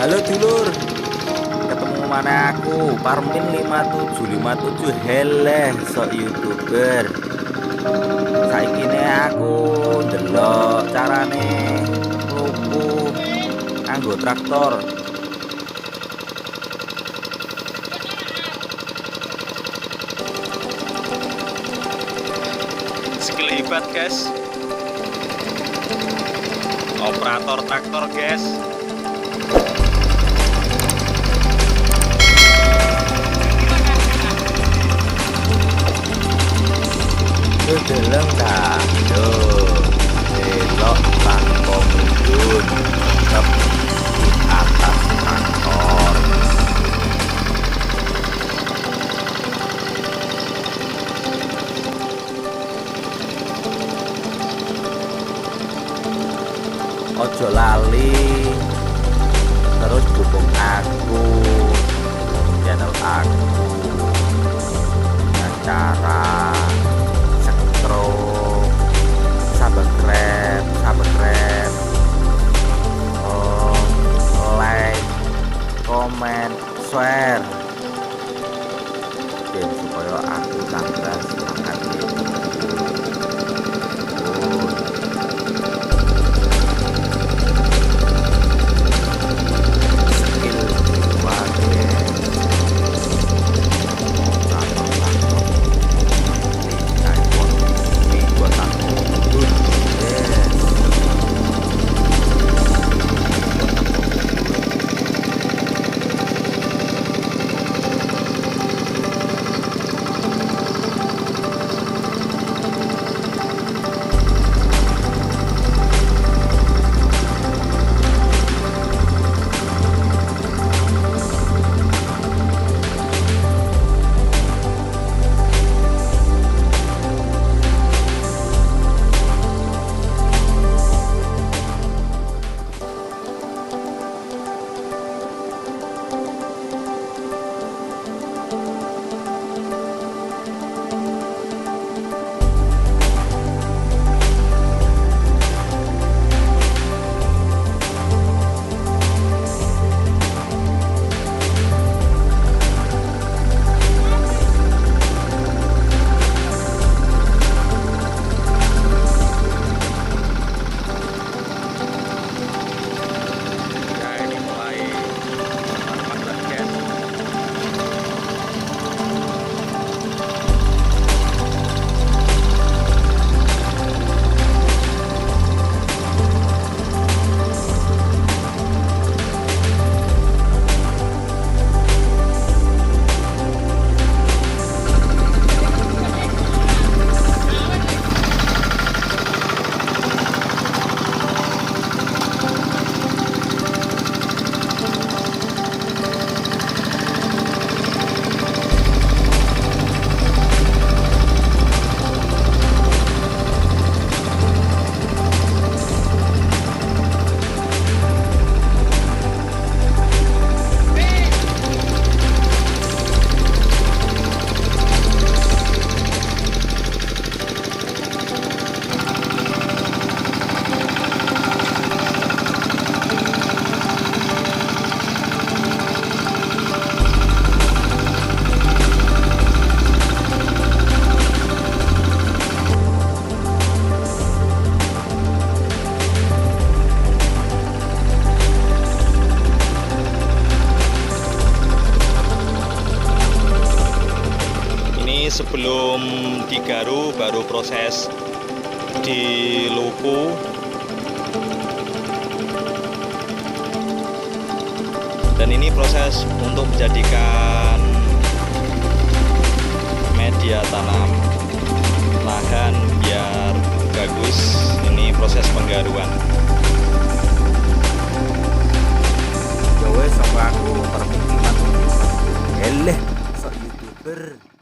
Halo dulur, ketemu mana aku? Parmin 5757 heleh sok YouTuber. Saiki ne aku ndelok carane luku nganggo traktor. Skill hebat guys, operator traktor guys. Yo deleng ta, yo delok tanpa mudun tetep di atas traktor. Ojo lali terus dukung aku, channel aku dengan cara subscribe, like, komen, share, biar supaya aku tambah semangat gitu. Sebelum digaru baru proses di luku, dan ini proses untuk menjadikan media tanam lahan biar bagus. Ini proses penggaruan. Yo wes sama aku permukiman eleh sok YouTuber.